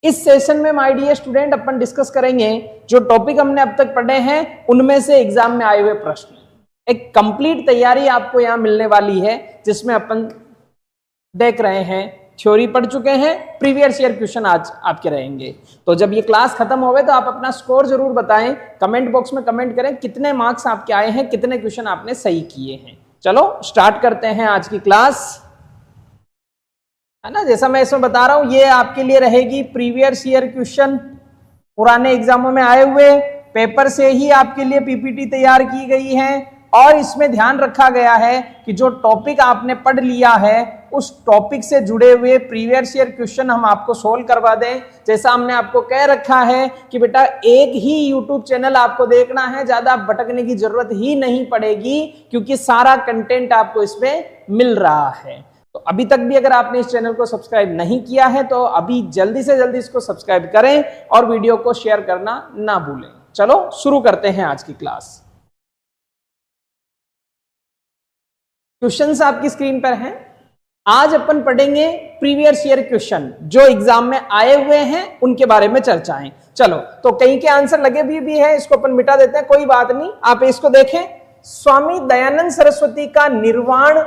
इस सेशन में my dear student अपन डिस्कस करेंगे जो टॉपिक हमने अब तक पढ़े हैं उनमें से एग्जाम में आए हुए प्रश्न। एक कंप्लीट तैयारी आपको यहां मिलने वाली है जिसमें अपन देख रहे हैं थ्योरी पढ़ चुके हैं, प्रीवियस ईयर क्वेश्चन आज आपके रहेंगे। तो जब ये क्लास खत्म होवे तो आप अपना स्कोर जरूर बताएं, कमेंट बॉक्स में कमेंट करें कितने मार्क्स आपके आए हैं, कितने क्वेश्चन आपने सही किए हैं। चलो स्टार्ट करते हैं आज की क्लास, है ना। जैसा मैं इसमें बता रहा हूं ये आपके लिए रहेगी प्रीवियस ईयर क्वेश्चन, पुराने एग्जामों में आए हुए पेपर से ही आपके लिए पीपीटी तैयार की गई है। और इसमें ध्यान रखा गया है कि जो टॉपिक आपने पढ़ लिया है उस टॉपिक से जुड़े हुए प्रीवियस ईयर क्वेश्चन हम आपको सोल्व करवा दें। जैसा हमने आपको कह रखा है कि बेटा एक ही यूट्यूब चैनल आपको देखना है, ज्यादा भटकने की जरूरत ही नहीं पड़ेगी क्योंकि सारा कंटेंट आपको इसमें मिल रहा है। तो अभी तक भी अगर आपने इस चैनल को सब्सक्राइब नहीं किया है तो अभी जल्दी से जल्दी इसको सब्सक्राइब करें और वीडियो को शेयर करना ना भूलें। चलो शुरू करते हैं आज की क्लास। क्वेश्चंस आपकी स्क्रीन पर हैं। आज अपन पढ़ेंगे प्रीवियस ईयर क्वेश्चन जो एग्जाम में आए हुए हैं उनके बारे में चर्चाएं। चलो तो कहीं के आंसर लगे भी है, इसको अपन मिटा देते हैं, कोई बात नहीं। आप इसको देखें, स्वामी दयानंद सरस्वती का निर्वाण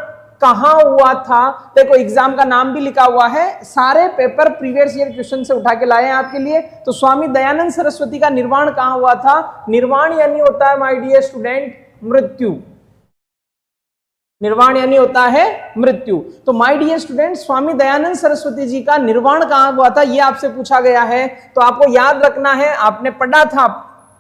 कहां हुआ था। देखो एग्जाम का नाम भी लिखा हुआ है, सारे पेपर प्रीवियस ईयर क्वेश्चन से उठा के लाए हैं आपके लिए। तो स्वामी दयानंद सरस्वती का निर्वाण कहां हुआ था। निर्वाण यानी होता है माय डियर स्टूडेंट मृत्यु, निर्वाण यानी होता है मृत्यु। तो my dear student Swami Dayanand Saraswati ji का निर्वाण कहां हुआ था ये आपसे पूछा गया है। तो आपको याद रखना है, आपने पढ़ा था,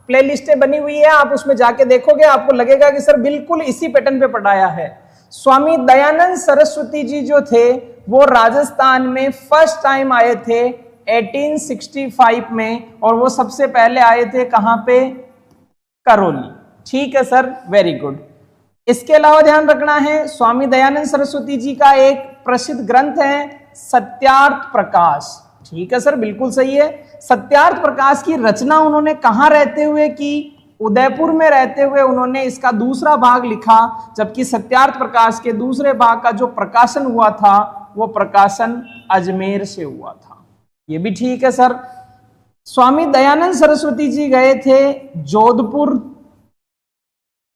प्लेलिस्टें बनी हुई है, आप उसमें जाके देखोगे आपको लगेगा कि सर बिल्कुल इसी पैटर्न पे पढ़ाया है। स्वामी दयानंद सरस्वती जी जो थे वो राजस्थान में फर्स्ट टाइम आए थे 1865 में, और वो सबसे पहले आए थे कहां पे, करौली। ठीक है सर, वेरी गुड। इसके अलावा ध्यान रखना है स्वामी दयानंद सरस्वती जी का एक प्रसिद्ध ग्रंथ है सत्यार्थ प्रकाश। ठीक है सर, बिल्कुल सही है। सत्यार्थ प्रकाश की रचना उन्होंने कहां रहते हुए की, उदयपुर में रहते हुए उन्होंने इसका दूसरा भाग लिखा, जबकि सत्यार्थ प्रकाश के दूसरे भाग का जो प्रकाशन हुआ था वो प्रकाशन अजमेर से हुआ था। ये भी ठीक है सर। स्वामी दयानंद सरस्वती जी गए थे जोधपुर,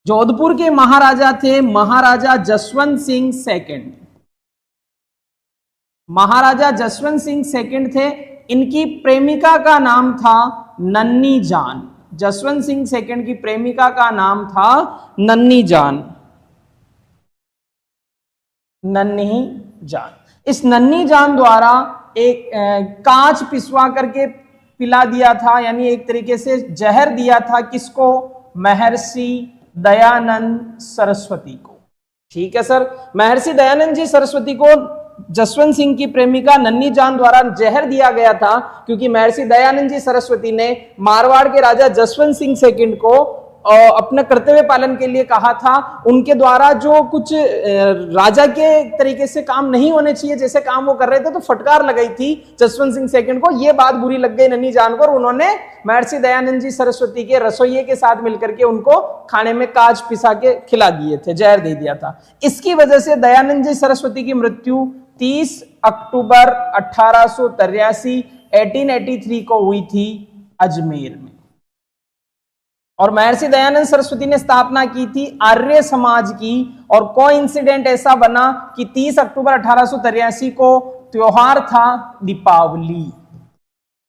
जोधपुर के महाराजा थे महाराजा जसवंत सिंह सेकंड। महाराजा जसवंत सिंह सेकंड थे, इनकी प्रेमिका का नाम था नन्ही जान। जसवंत सिंह सेकंड की प्रेमिका का नाम था नन्ही जान, नन्ही जान। इस नन्ही जान द्वारा एक कांच पिसवा करके पिला दिया था, यानी एक तरीके से जहर दिया था किसको, महर्षि दयानंद सरस्वती को। ठीक है सर, महर्षि दयानंद जी सरस्वती को जसवंत सिंह की प्रेमिका नन्ही जान द्वारा जहर दिया गया था, क्योंकि महर्षि दयानंद जी सरस्वती ने मारवाड़ के राजा जसवंत सिंह सेकंड को अपने कर्तव्य पालन के लिए कहा था। उनके द्वारा जो कुछ राजा के तरीके से काम नहीं होने चाहिए जैसे काम वो कर रहे थे, तो फटकार लगाई थी जसवंत सिंह सेकंड को। ये बात बुरी लग गई नन्ही जान को और उन्होंने महर्षि दयानंद जी सरस्वती के रसोइये के साथ मिलकर के उनको खाने में कांच पिसा के खिला दिए थे, जहर दे दिया था। इसकी वजह से दयानंद जी सरस्वती की मृत्यु 30 अक्टूबर 1883 को हुई थी अजमेर में। और महर्षि दयानंद सरस्वती ने स्थापना की थी आर्य समाज की, और कोइंसिडेंट ऐसा बना कि 30 अक्टूबर 1883 को त्योहार था दीपावली।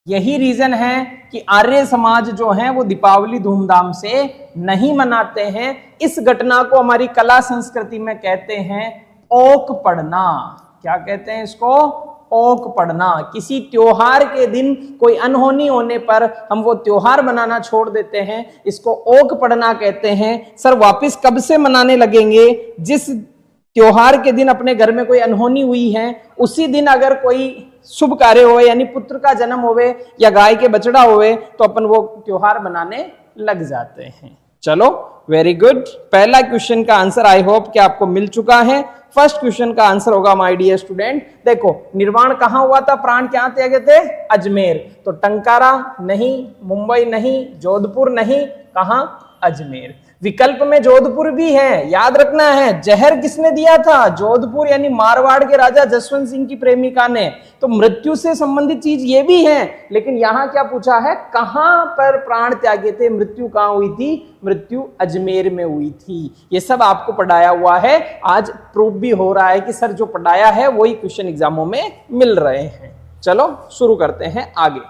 यही रीजन है कि आर्य समाज जो है वो दीपावली धूमधाम से नहीं मनाते हैं। इस घटना को हमारी कला संस्कृति में कहते हैं ओक पढ़ना। क्या कहते हैं इसको, ओक पढ़ना। किसी त्योहार के दिन कोई अनहोनी होने पर हम वो त्योहार मनाना छोड़ देते हैं, इसको ओक पढ़ना कहते हैं। सर वापस कब से मनाने लगेंगे, जिस त्योहार के दिन अपने घर में कोई अनहोनी हुई है उसी दिन अगर कोई शुभ कार्य होवे, यानी पुत्र का जन्म होवे या गाय के बछड़ा होवे, तो अपन वो त्योहार मनाने लग जाते हैं। चलो वेरी गुड। पहला क्वेश्चन का आंसर आई होप कि आपको मिल चुका है। फर्स्ट क्वेश्चन का आंसर होगा माय डियर स्टूडेंट, देखो निर्वाण कहां हुआ था, प्राण क्या त्यागे थे, अजमेर। तो टंकारा नहीं, मुंबई नहीं, जोधपुर नहीं, कहां, अजमेर। विकल्प में जोधपुर भी है, याद रखना है। जहर किसने दिया था? जोधपुर, यानी मारवाड़ के राजा जसवंत सिंह की प्रेमिका ने। तो मृत्यु से संबंधित चीज ये भी है, लेकिन यहां क्या पूछा है, कहां पर प्राण त्यागे थे, मृत्यु कहां हुई थी? मृत्यु अजमेर में हुई थी। ये सब आपको पढ़ाया हुआ है, आज प्रूफ भी हो रहा है कि सर जो पढ़ाया है वही क्वेश्चन एग्जामों में मिल रहे हैं। चलो शुरू करते हैं आगे।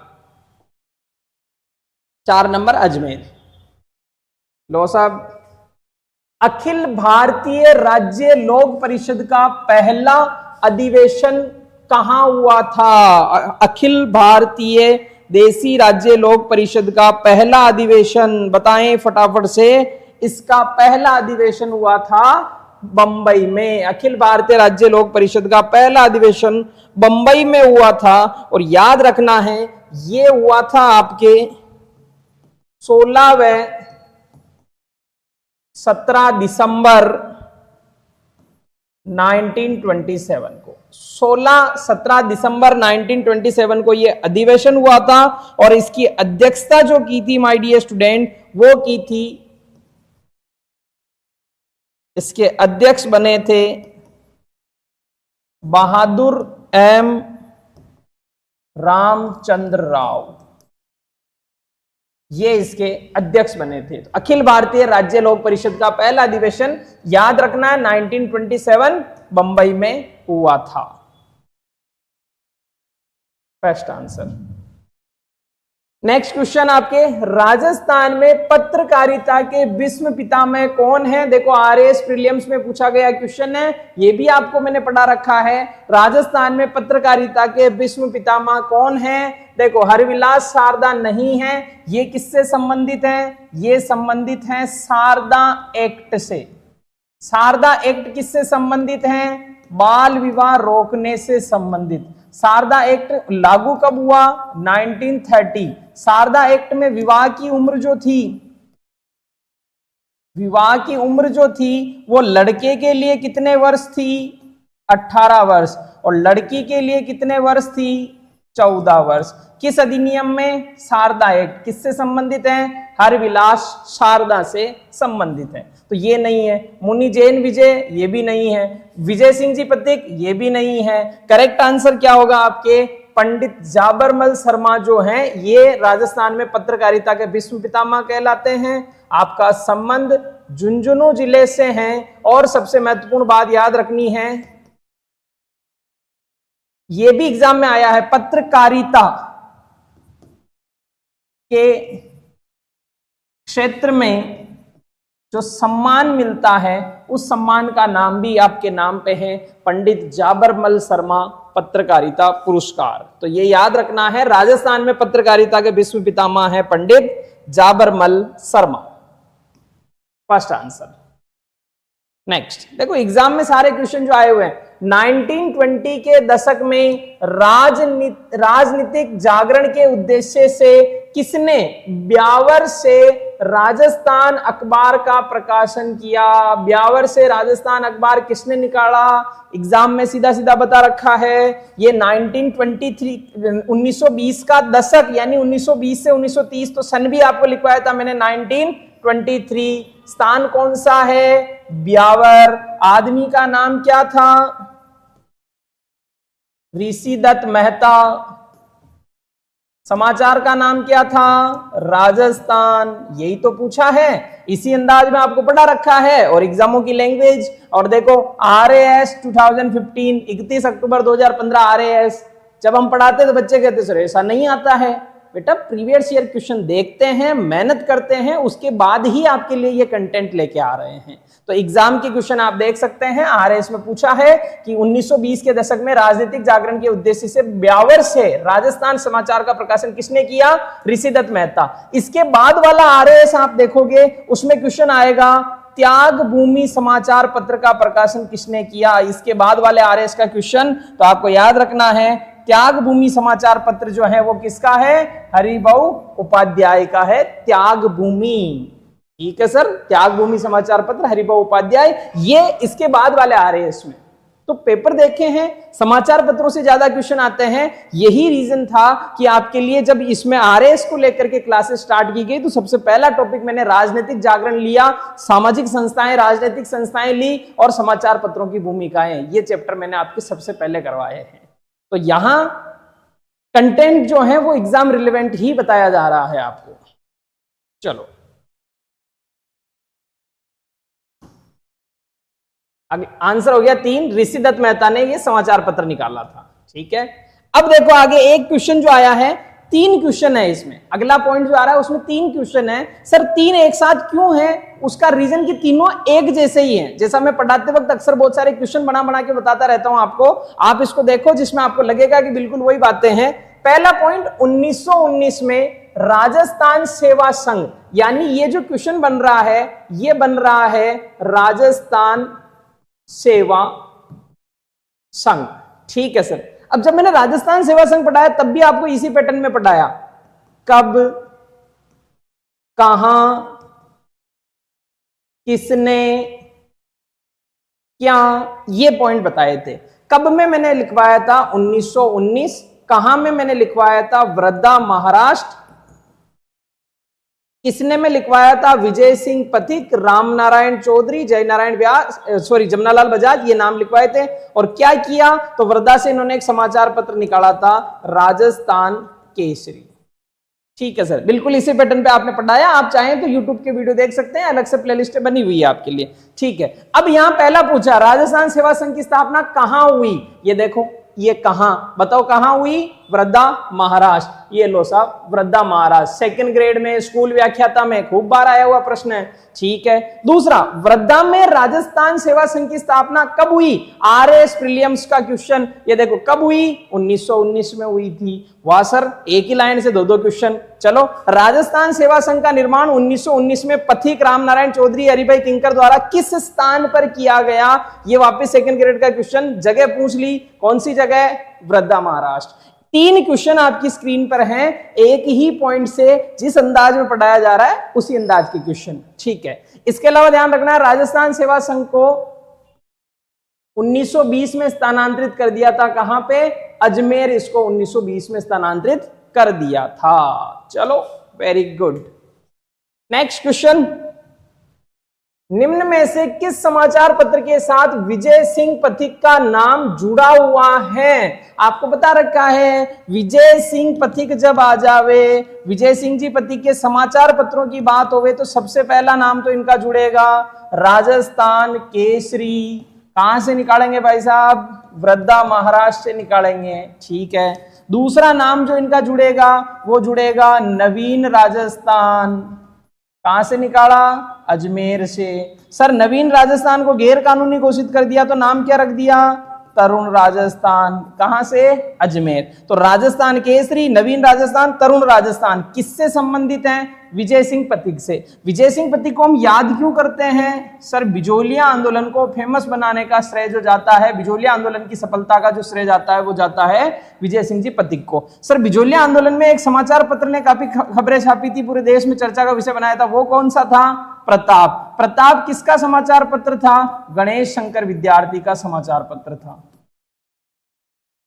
4 नंबर अजमेर। लो साहब, अखिल भारतीय राज्य लोक परिषद का पहला अधिवेशन कहां हुआ था? अखिल भारतीय देसी राज्य लोक परिषद का पहला अधिवेशन बताएं फटाफट से। इसका पहला अधिवेशन हुआ था बंबई में। अखिल भारतीय राज्य लोक परिषद का पहला अधिवेशन बंबई में हुआ था। और याद रखना है, यह हुआ था आपके 16 व 17 दिसंबर 1927 को। 16-17 दिसंबर 1927 को यह अधिवेशन हुआ था। और इसकी अध्यक्षता जो की थी माय डियर स्टूडेंट, वो की थी, इसके अध्यक्ष बने थे बहादुर एम रामचंद्र राव। ये इसके अध्यक्ष बने थे। तो अखिल भारतीय राज्य लोक परिषद का पहला अधिवेशन याद रखना है 1927 बंबई में हुआ था। First answer. नेक्स्ट क्वेश्चन आपके, राजस्थान में पत्रकारिता के विश्व पितामह कौन है? देखो आरएएस प्रीलिम्स में पूछा गया क्वेश्चन है, ये भी आपको मैंने पढ़ा रखा है। राजस्थान में पत्रकारिता के विश्व पितामह कौन है? देखो हरविलास शारदा नहीं है। ये किससे संबंधित है? ये संबंधित है शारदा एक्ट से। शारदा एक्ट किससे संबंधित है? बाल विवाह रोकने से संबंधित। शारदा एक्ट लागू कब हुआ? 1930। शारदा एक्ट में विवाह की उम्र जो थी, विवाह की उम्र जो थी वो लड़के के लिए कितने वर्ष थी? 18 वर्ष। और लड़की के लिए कितने वर्ष थी? 14 वर्ष। किस अधिनियम में? शारदा एक्ट। किससे संबंधित है? हरविलास शारदा से संबंधित है। तो ये नहीं है। मुनि जैन विजय, ये भी नहीं है। विजय सिंह जी पथिक, ये भी नहीं है। करेक्ट आंसर क्या होगा आपके? पंडित जाबरमल शर्मा जो हैं, ये राजस्थान में पत्रकारिता के विश्व पितामह कहलाते हैं। आपका संबंध झुंझुनू जिले से है। और सबसे महत्वपूर्ण बात याद रखनी है, ये भी एग्जाम में आया है, पत्रकारिता के क्षेत्र में जो सम्मान मिलता है उस सम्मान का नाम भी आपके नाम पे है, पंडित जाबरमल शर्मा पत्रकारिता पुरस्कार। तो ये याद रखना है, राजस्थान में पत्रकारिता के विश्व पितामह है Pandit Jabarmal Sharma. First answer. Next देखो, एग्जाम में सारे क्वेश्चन जो आए हुए हैं, 1920 के दशक में राजनीतिक जागरण के उद्देश्य से किसने ब्यावर से राजस्थान अखबार का प्रकाशन किया? ब्यावर से राजस्थान अखबार किसने निकाला? एग्जाम में सीधा सीधा बता रखा है। ये 1920 का दशक, यानी 1920 से 1930, तो सन भी आपको लिखवाया था मैंने 1923। स्थान कौन सा है? ब्यावर। आदमी का नाम क्या था? ऋषि दत्त मेहता। समाचार का नाम क्या था? राजस्थान। यही तो पूछा है, इसी अंदाज में आपको पढ़ा रखा है। और एग्जामों की लैंग्वेज, और देखो आरएएस 2015, 31 अक्टूबर 2015 आरएएस। जब हम पढ़ाते तो बच्चे कहते सर ऐसा नहीं आता है। बेटा प्रीवियस ईयर क्वेश्चन देखते हैं, मेहनत करते हैं, उसके बाद ही आपके लिए ये कंटेंट लेके आ रहे हैं। तो एग्जाम के क्वेश्चन आप देख सकते हैं। आरएएस में पूछा है कि 1920 के दशक में राजनीतिक जागरण के उद्देश्य से ब्यावर से राजस्थान समाचार का प्रकाशन किसने किया? ऋषि दत्त मेहता। इसके बाद वाला आरएएस आप देखोगे, उसमें क्वेश्चन आएगा त्याग भूमि समाचार पत्र का प्रकाशन किसने किया? इसके बाद वाले आरएएस का क्वेश्चन तो आपको याद रखना है, त्याग भूमि समाचार पत्र जो है वो किसका है? हरिभाऊ उपाध्याय का है। त्याग भूमि, ठीक है सर, त्याग भूमि समाचार पत्र हरिभाऊ उपाध्याय। ये इसके बाद वाले आरएएस में। तो पेपर देखे हैं, समाचार पत्रों से ज्यादा क्वेश्चन आते हैं। यही रीजन था कि आपके लिए जब इसमें आरएस को लेकर के क्लासेस स्टार्ट की गई तो सबसे पहला टॉपिक मैंने राजनीतिक जागरण लिया, सामाजिक संस्थाएं, राजनीतिक संस्थाएं ली और समाचार पत्रों की भूमिकाएं, ये चैप्टर मैंने आपके सबसे पहले करवाए हैं। तो यहां कंटेंट जो है वो एग्जाम रिलेवेंट ही बताया जा रहा है आपको। चलो आंसर हो गया 3, ऋषि दत्त मेहता ने ये समाचार पत्र निकाला था। ठीक है, अब देखो आगे एक क्वेश्चन जो आया है, 3 क्वेश्चन है इसमें। अगला पॉइंट जो आ रहा है उसमें 3 क्वेश्चन है। सर 3 एक साथ क्यों है? उसका रीजन कि तीनों एक जैसे ही हैं। जैसा मैं पढ़ाते वक्त अक्सर बहुत सारे क्वेश्चन बना बना के बताता रहता हूं आपको, आप इसको देखो जिसमें आपको लगेगा कि बिल्कुल वही बातें हैं। पहला पॉइंट, 1919 में राजस्थान सेवा संघ, यानी ये जो क्वेश्चन बन रहा है ये बन रहा है राजस्थान सेवा संघ। ठीक है सर, अब जब मैंने राजस्थान सेवा संघ पढ़ाया तब भी आपको इसी पैटर्न में पढ़ाया, कब, कहां, किसने, क्या, ये पॉइंट बताए थे। कब में मैंने लिखवाया था 1919, कहां में मैंने लिखवाया था वर्धा महाराष्ट्र, किसने में लिखवाया था विजय सिंह पथिक, राम नारायण चौधरी, जय नारायण व्यास, जमनालाल बजाज, ये नाम लिखवाए थे। और क्या किया तो वर्धा से इन्होंने एक समाचार पत्र निकाला था राजस्थान केसरी। ठीक है सर, बिल्कुल इसी पैटर्न पे आपने पढ़ाया। आप चाहें तो यूट्यूब के वीडियो देख सकते हैं, अलग से प्लेलिस्ट बनी हुई है आपके लिए। ठीक है, अब यहां पहला पूछा राजस्थान सेवा संघ की स्थापना कहां हुई, ये देखो, ये कहां, बताओ कहां हुई? वर्धा महाराष्ट्र। ये लो साहब, वर्धा महाराष्ट्र। सेकंड ग्रेड में स्कूल व्याख्याता में खूब बार आया हुआ प्रश्न है। ठीक है, दूसरा, वर्धा में राजस्थान सेवा संघ की स्थापना कब हुई? आरएस प्रीलिम्स का क्वेश्चन, ये देखो कब हुई? 1919 में हुई थी। वाह सर, एक ही लाइन से 2-2 क्वेश्चन। चलो, राजस्थान सेवा संघ का निर्माण 1919 में पथिक राम नारायण चौधरी हरिभाई किंकर द्वारा किस स्थान पर किया गया? ये वापस सेकंड ग्रेड का क्वेश्चन, जगह पूछ ली, कौन सी जगह? वर्धा महाराष्ट्र। 3 क्वेश्चन आपकी स्क्रीन पर हैं, एक ही पॉइंट से जिस अंदाज में पढ़ाया जा रहा है उसी अंदाज के क्वेश्चन। ठीक है, इसके अलावा ध्यान रखना है राजस्थान सेवा संघ को 1920 में स्थानांतरित कर दिया था। कहां पे? अजमेर, इसको 1920 में स्थानांतरित कर दिया था। चलो, वेरी गुड। नेक्स्ट क्वेश्चन, निम्न में से किस समाचार पत्र के साथ विजय सिंह पथिक का नाम जुड़ा हुआ है? आपको बता रखा है विजय सिंह पथिक जब आ जावे, विजय सिंह जी पथिक के समाचार पत्रों की बात होवे तो सबसे पहला नाम तो इनका जुड़ेगा राजस्थान केसरी। कहां से निकालेंगे भाई साहब? वर्धा महाराष्ट्र से निकालेंगे। ठीक है, दूसरा नाम जो इनका जुड़ेगा वो जुड़ेगा नवीन राजस्थान। कहां से निकाला? अजमेर से। सर नवीन राजस्थान को गैर कानूनी घोषित कर दिया तो नाम क्या रख दिया? तरुण राजस्थान। कहां से? अजमेर। तो राजस्थान केसरी, नवीन राजस्थान, तरुण राजस्थान किससे संबंधित हैं? विजय सिंह पथिक से। विजय सिंह पथिक को हम याद क्यों करते हैं? सर बिजोलिया आंदोलन को फेमस बनाने का श्रेय जो जाता है, बिजोलिया आंदोलन की सफलता का जो श्रेय जाता है वो जाता है विजय सिंह जी पथिक को। सर बिजोलिया आंदोलन में एक समाचार पत्र ने काफी खबरें छापी थी, पूरे देश में चर्चा का विषय बनाया था, वो कौन सा था? प्रताप। प्रताप किसका समाचार पत्र था? गणेश शंकर विद्यार्थी का समाचार पत्र था।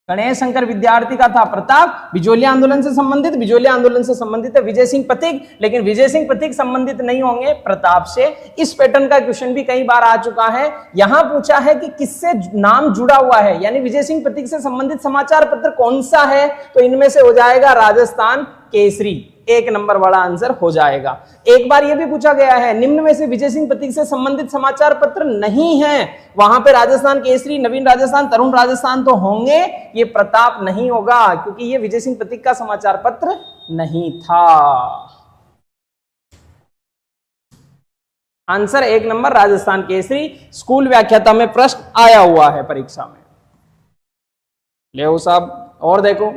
गणेश शंकर विद्यार्थी का था प्रताप। बिजोलिया आंदोलन से संबंधित, बिजोलिया आंदोलन से संबंधित है विजय सिंह पथिक, लेकिन विजय सिंह पथिक संबंधित नहीं होंगे प्रताप से। इस पैटर्न का क्वेश्चन भी कई बार आ चुका है। यहां पूछा है कि किससे नाम जुड़ा हुआ है, यानी विजय सिंह पथिक से संबंधित समाचार पत्र कौन सा है? तो इनमें से हो जाएगा राजस्थान केसरी, 1 नंबर वाला आंसर हो जाएगा। एक बार यह भी पूछा गया है निम्न में से विजय सिंह पथिक से संबंधित समाचार पत्र नहीं है, वहां पे राजस्थान केसरी, नवीन राजस्थान, तरुण राजस्थान तो होंगे, ये प्रताप नहीं होगा क्योंकि ये विजय सिंह पथिक का समाचार पत्र नहीं था। Answer 1 number Rajasthan Kesari. School व्याख्याता में प्रश्न आया हुआ है परीक्षा में। ले साहब और देखो,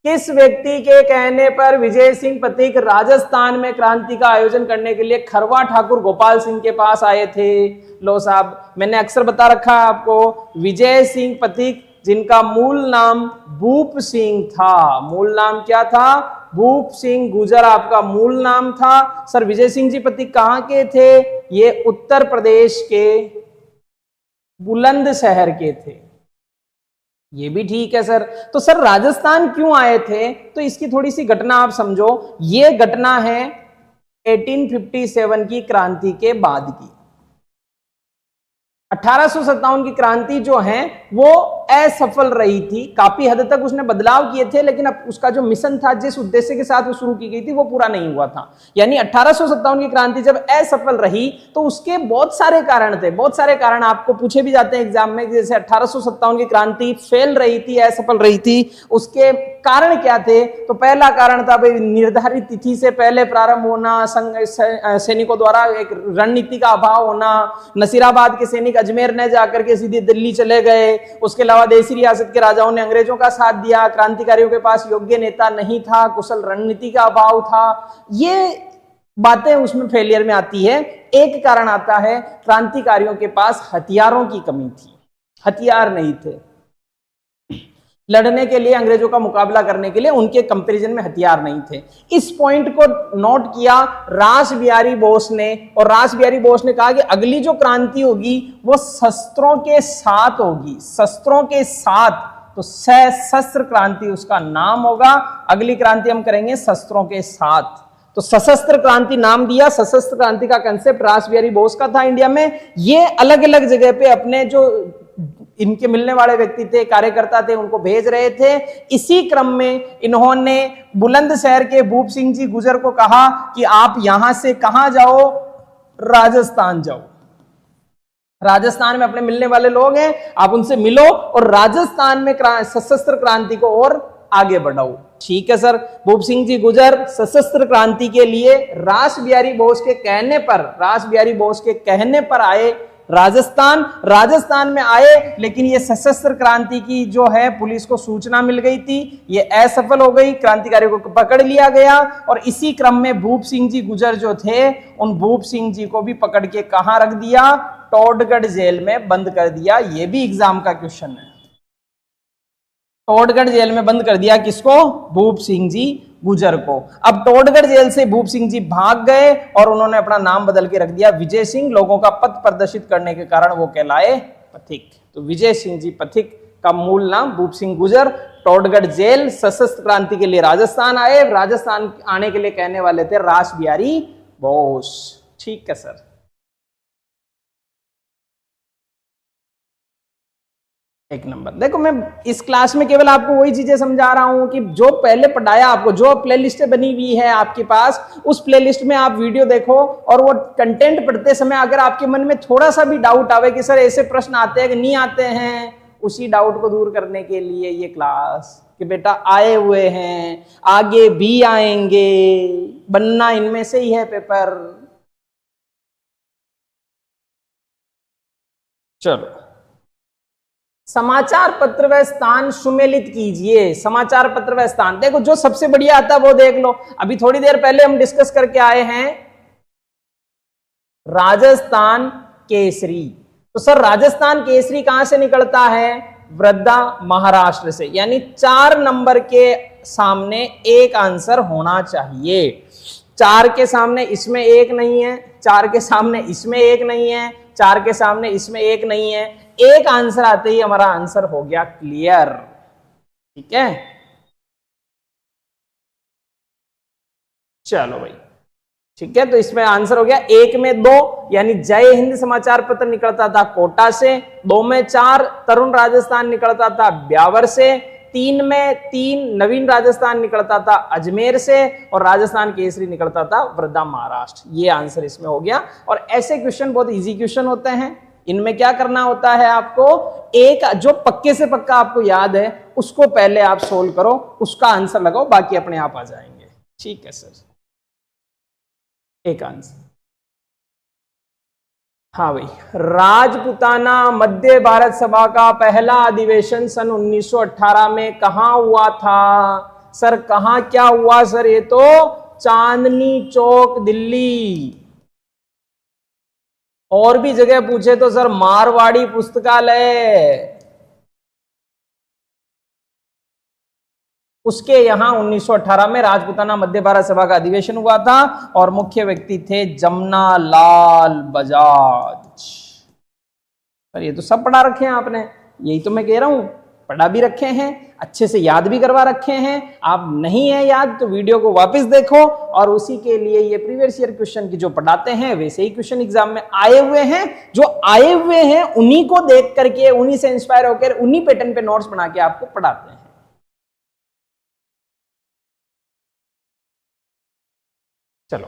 किस व्यक्ति के कहने पर विजय सिंह पथिक राजस्थान में क्रांति का आयोजन करने के लिए खरवा ठाकुर गोपाल सिंह के पास आए थे? लो साहब, मैंने अक्सर बता रखा है आपको, विजय सिंह पथिक जिनका मूल नाम भूप सिंह था। मूल नाम क्या था? भूप सिंह गुजर आपका मूल नाम था। सर विजय सिंह जी पथिक कहां के थे? ये उत्तर प्रदेश के बुलंदशहर के थे। ये भी ठीक है सर। तो सर राजस्थान क्यों आए थे, तो इसकी थोड़ी सी घटना आप समझो। ये घटना है 1857 की क्रांति के बाद की। 1857 की क्रांति जो है वो असफल रही थी, काफी हद तक उसने बदलाव किए थे, लेकिन अब उसका जो मिशन था, जिस उद्देश्य के साथ वो शुरू की गई थी, वो पूरा नहीं हुआ था। यानी 1857 की क्रांति जब असफल रही तो उसके बहुत सारे कारण थे। बहुत सारे कारण आपको पूछे भी जाते हैं एग्जाम में, जैसे 1857 की क्रांति फेल रही थी, असफल रही थी, उसके कारण क्या थे। तो पहला कारण था भाई निर्धारित तिथि से पहले प्रारंभ होना, सैनिकों द्वारा एक रणनीति का अभाव होना, नसीराबाद के सैनिक अजमेर न जाकर के सीधे दिल्ली चले गए। उसके अलावा देसी रियासत के राजाओं ने अंग्रेजों का साथ दिया, क्रांतिकारियों के पास योग्य नेता नहीं था, कुशल रणनीति का अभाव था। ये बातें उसमें फेलियर में आती है। एक कारण आता है क्रांतिकारियों के पास हथियारों की कमी थी, हथियार नहीं थे लड़ने के लिए, अंग्रेजों का मुकाबला करने के लिए उनके कंपैरिजन में हथियार नहीं थे। इस पॉइंट को नोट किया रास बिहारी बोस ने, और रास बिहारी बोस ने कहा कि अगली जो क्रांति होगी वो शस्त्रों के साथ होगी, शस्त्रों के साथ। तो सशस्त्र क्रांति उसका नाम होगा। अगली क्रांति हम करेंगे शस्त्रों के साथ, तो सशस्त्र क्रांति नाम दिया। सशस्त्र क्रांति का कंसेप्ट रास बिहारी बोस का था इंडिया में। ये अलग अलग जगह पे अपने जो इनके मिलने वाले व्यक्ति थे, कार्यकर्ता थे, उनको भेज रहे थे। इसी क्रम में इन्होंने बुलंदशहर के भूप सिंह जी गुजर को कहा कि आप यहां से कहां जाओ, राजस्थान जाओ। राजस्थान में अपने मिलने वाले लोग हैं, आप उनसे मिलो और राजस्थान में सशस्त्र क्रांति को और आगे बढ़ाओ। ठीक है सर। भूप सिंह जी गुजर सशस्त्र क्रांति के लिए रास बिहारी बोस के कहने पर आए राजस्थान। राजस्थान में आए, लेकिन ये सशस्त्र क्रांति की जो है पुलिस को सूचना मिल गई थी, ये असफल हो गई, क्रांतिकारियों को पकड़ लिया गया। और इसी क्रम में भूप सिंह जी गुजर जो थे, उन भूप सिंह जी को भी पकड़ के कहां रख दिया, टोडगढ़ जेल में बंद कर दिया। ये भी एग्जाम का क्वेश्चन है। टोडगढ़ जेल में बंद कर दिया किसको? भूप सिंह जी गुजर को। अब टोडगढ़ जेल से भूप सिंह जी भाग गए और उन्होंने अपना नाम बदल के रख दिया विजय सिंह। लोगों का पथ प्रदर्शित करने के कारण वो कहलाए पथिक। तो विजय सिंह जी पथिक का मूल नाम भूप सिंह गुजर। टोडगढ़ जेल, सशस्त्र क्रांति के लिए राजस्थान आए। राजस्थान आने के लिए कहने वाले थे रास बिहारी बोस। ठीक है सर। एक नंबर। देखो मैं इस क्लास में केवल आपको वही चीजें समझा रहा हूं कि जो पहले पढ़ाया आपको, जो प्लेलिस्ट बनी हुई है आपके पास, उस प्लेलिस्ट में आप वीडियो देखो और वो कंटेंट पढ़ते समय अगर आपके मन में थोड़ा सा भी डाउट आवे कि सर ऐसे प्रश्न आते हैं कि नहीं आते हैं, उसी डाउट को दूर करने के लिए ये क्लास कि बेटा आए हुए हैं, आगे भी आएंगे, बनना इनमें से ही है पेपर। चलो, समाचार पत्र व स्थान सुमेलित कीजिए। समाचार पत्र व स्थान, देखो जो सबसे बढ़िया आता है वो देख लो। अभी थोड़ी देर पहले हम डिस्कस करके आए हैं राजस्थान केसरी। तो सर राजस्थान केसरी कहां से निकलता है? वृद्धा महाराष्ट्र से। यानी 4 नंबर के सामने एक आंसर होना चाहिए। 4 के सामने इसमें एक नहीं है, 4 के सामने इसमें एक नहीं है, 4 के सामने इसमें एक नहीं है। एक आंसर आते ही हमारा आंसर हो गया क्लियर। ठीक है, चलो भाई ठीक है। तो इसमें आंसर हो गया 1 में 2, यानी जय हिंद समाचार पत्र निकलता था कोटा से। 2 में 4 तरुण राजस्थान निकलता था ब्यावर से। 3 में 3 नवीन राजस्थान निकलता था अजमेर से। और राजस्थान केसरी निकलता था वृद्धा महाराष्ट्र। ये आंसर इसमें हो गया। और ऐसे क्वेश्चन बहुत इजी क्वेश्चन होते हैं। इनमें क्या करना होता है आपको, एक जो पक्के से पक्का आपको याद है उसको पहले आप सोल्व करो, उसका आंसर लगाओ, बाकी अपने आप आ जाएंगे। ठीक है सर, एक आंसर। हाँ भाई, राजपुताना मध्य भारत सभा का पहला अधिवेशन सन 1918 में कहां हुआ था? सर कहां क्या हुआ सर? ये तो चांदनी चौक दिल्ली। और भी जगह पूछे तो सर मारवाड़ी पुस्तकालय, उसके यहां 1918 में राजपुताना मध्य भारत सभा का अधिवेशन हुआ था और मुख्य व्यक्ति थे जमुना लाल बजाज। पर ये तो सब पढ़ा रखे हैं आपने, यही तो मैं कह रहा हूं। पढ़ा भी रखे हैं, अच्छे से याद भी करवा रखे हैं। आप नहीं है याद तो वीडियो को वापस देखो, और उसी के लिए ये प्रीवियस ईयर क्वेश्चन की जो पढ़ाते हैं वैसे ही क्वेश्चन एग्जाम में आए हुए हैं। जो आए हुए हैं उन्हीं को देख करके, उन्हीं से इंस्पायर होकर, उन्हीं पैटर्न पे नोट्स बना के आपको पढ़ाते हैं। चलो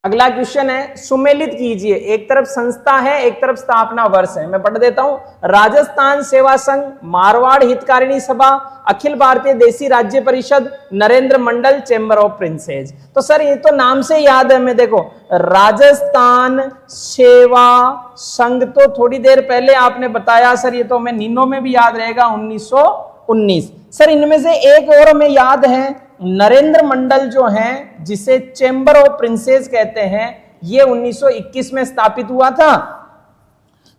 अगला क्वेश्चन है, सुमेलित कीजिए। एक तरफ संस्था है, एक तरफ स्थापना वर्ष है। मैं पढ़ देता हूं। राजस्थान सेवा संघ, मारवाड़ हितकारिणी सभा, अखिल भारतीय देसी राज्य परिषद, Narendra Mandal, chamber of princess. तो सर ये तो नाम से याद है हमें। देखो राजस्थान सेवा संघ तो थोड़ी देर पहले आपने बताया सर, ये तो हमें नीनो में भी याद रहेगा, 1919। सर इनमें से एक और हमें याद है, नरेंद्र मंडल जो है, जिसे चैम्बर ऑफ प्रिंसेस कहते हैं, ये 1921 में स्थापित हुआ था।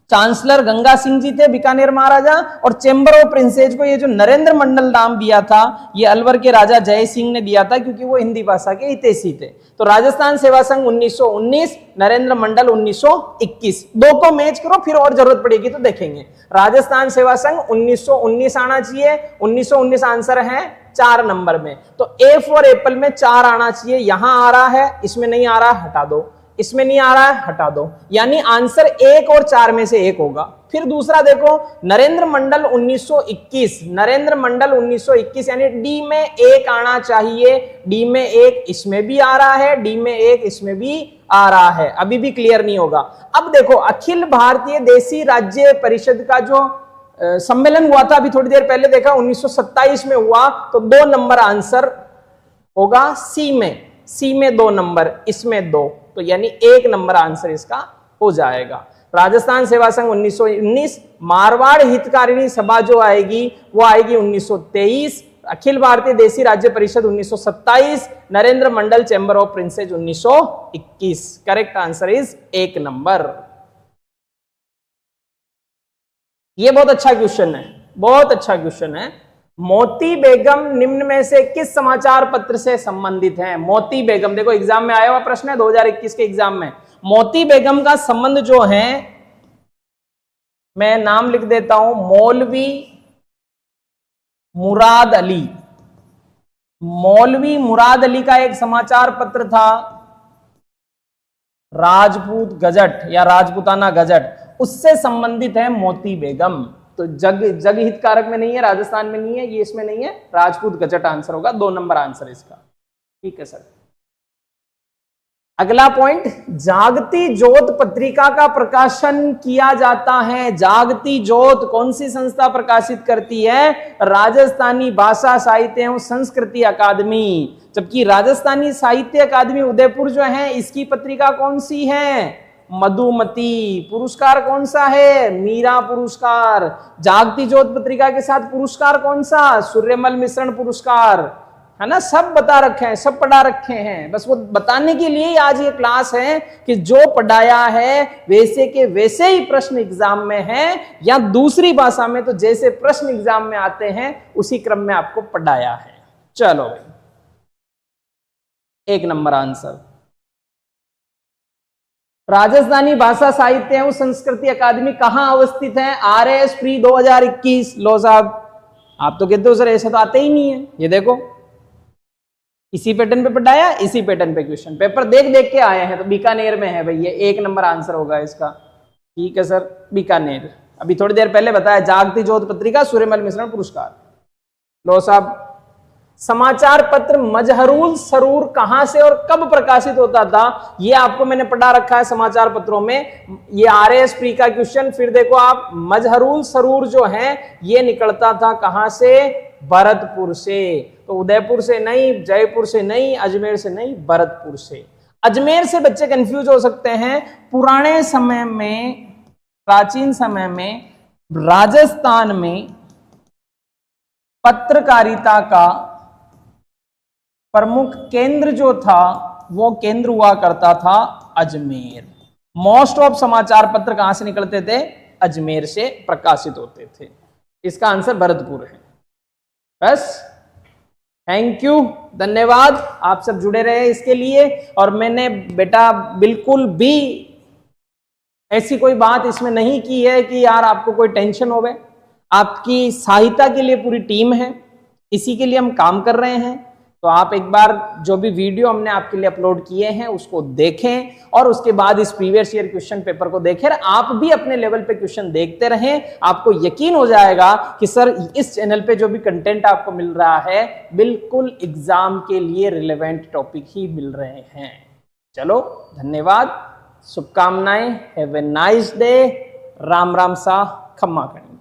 चांसलर गंगा सिंह जी थे, बीकानेर महाराजा। और चैम्बर ऑफ प्रिंसेस को ये जो नरेंद्र मंडल नाम दिया था, ये अलवर के राजा जय सिंह ने दिया था, क्योंकि वो हिंदी भाषा के हितैषी थे। तो राजस्थान सेवा संघ 1919, नरेंद्र मंडल 1921। दो को मैच करो, फिर और जरूरत पड़ेगी तो देखेंगे। राजस्थान सेवा संघ 1919 आना चाहिए। 1919 आंसर है 4 नंबर में। तो ए फॉर एप्पल में 4 आना चाहिए। यहां आ रहा है, इसमें नहीं आ रहा है, हटा दो। इसमें नहीं आ रहा है, हटा दो। यानी आंसर 1 और 4 में से एक होगा। फिर दूसरा देखो, नरेंद्र मंडल 1921, नरेंद्र मंडल 1921, यानी डी में 1 आना चाहिए। डी में 1 इसमें भी आ रहा है, डी में 1 इसमें भी आ रहा है। अभी भी क्लियर नहीं होगा। अब देखो, अखिल भारतीय देसी राज्य परिषद का जो सम्मेलन हुआ था, अभी थोड़ी देर पहले देखा, 1927 में हुआ। तो 2 नंबर आंसर होगा सी में। सी में 2 नंबर, इसमें 2, तो यानी 1 नंबर आंसर इसका हो जाएगा। राजस्थान सेवा संघ 1919, मारवाड़ हितकारिणी सभा जो आएगी वो आएगी 1923, अखिल भारतीय देसी राज्य परिषद 1927, Narendra Mandal chamber of princes 1921। Correct answer is 1 number. ये बहुत अच्छा क्वेश्चन है, बहुत अच्छा क्वेश्चन है। मोती बेगम निम्न में से किस समाचार पत्र से संबंधित है? मोती बेगम, देखो एग्जाम में आया हुआ प्रश्न है 2021 के एग्जाम में। मोती बेगम का संबंध जो है, मैं नाम लिख देता हूं, मौलवी मुराद अली। मौलवी मुराद अली का एक समाचार पत्र था, राजपूत गजट या राजपूताना गजट, उससे संबंधित है मोती बेगम। तो जग हितकारक में नहीं है, राजस्थान में नहीं है, ये इसमें नहीं है, राजपूत गजट आंसर होगा। 2 नंबर आंसर इसका। ठीक है सर। अगला पॉइंट, जागती ज्योत पत्रिका का प्रकाशन किया जाता है। जागती ज्योत कौन सी संस्था प्रकाशित करती है? राजस्थानी भाषा साहित्य एवं संस्कृति अकादमी। जबकि राजस्थानी साहित्य अकादमी उदयपुर जो है, इसकी पत्रिका कौन सी है? मधुमती। पुरस्कार कौन सा है? मीरा पुरस्कार। जागती ज्योत पत्रिका के साथ पुरस्कार कौन सा? सूर्यमल मिश्रण पुरस्कार, है ना। सब बता रखे हैं, सब पढ़ा रखे हैं। बस वो बताने के लिए आज ये क्लास है कि जो पढ़ाया है वैसे के वैसे ही प्रश्न एग्जाम में है, या दूसरी भाषा में तो जैसे प्रश्न एग्जाम में आते हैं उसी क्रम में आपको पढ़ाया है। चलो भाई, 1 नंबर आंसर। राजस्थानी भाषा साहित्य एवं संस्कृति अकादमी कहां अवस्थित है? RS pre 2021। लो साहब, आप तो कहते हो सर ऐसा तो आते ही नहीं है। ये देखो, इसी पैटर्न पे पढ़ाया, इसी पैटर्न पे क्वेश्चन पेपर देख देख के आए हैं। तो बीकानेर में है भाई, ये 1 नंबर आंसर होगा इसका। ठीक है सर, बीकानेर। अभी थोड़ी देर पहले बताया, जागती ज्योत पत्रिका, सूर्यमल मिश्रण पुरस्कार। लो साहब, समाचार पत्र मजहरूल सरूर कहां से और कब प्रकाशित होता था? ये आपको मैंने पढ़ा रखा है समाचार पत्रों में। ये RS प्री का क्वेश्चन। फिर देखो आप, मजहरूल सरूर जो है ये निकलता था कहां से? भरतपुर से। तो उदयपुर से नहीं, जयपुर से नहीं, अजमेर से नहीं, भरतपुर से। अजमेर से बच्चे कंफ्यूज हो सकते हैं। पुराने समय में, प्राचीन समय में राजस्थान में पत्रकारिता का प्रमुख केंद्र जो था वो केंद्र हुआ करता था अजमेर। मोस्ट ऑफ समाचार पत्र कहां से निकलते थे? अजमेर से प्रकाशित होते थे। इसका आंसर भरतपुर है। बस, थैंक यू, धन्यवाद। आप सब जुड़े रहे इसके लिए। और मैंने बेटा बिल्कुल भी ऐसी कोई बात इसमें नहीं की है कि यार आपको कोई टेंशन होवे। आपकी सहायता के लिए पूरी टीम है, इसी के लिए हम काम कर रहे हैं। तो आप एक बार जो भी वीडियो हमने आपके लिए अपलोड किए हैं उसको देखें और उसके बाद इस प्रीवियस ईयर क्वेश्चन पेपर को देखें। आप भी अपने लेवल पे क्वेश्चन देखते रहें, आपको यकीन हो जाएगा कि सर इस चैनल पे जो भी कंटेंट आपको मिल रहा है बिल्कुल एग्जाम के लिए रिलेवेंट टॉपिक ही मिल रहे हैं। चलो धन्यवाद, शुभकामनाएं, have a nice day, Ram Ram सा, खम्मा करें।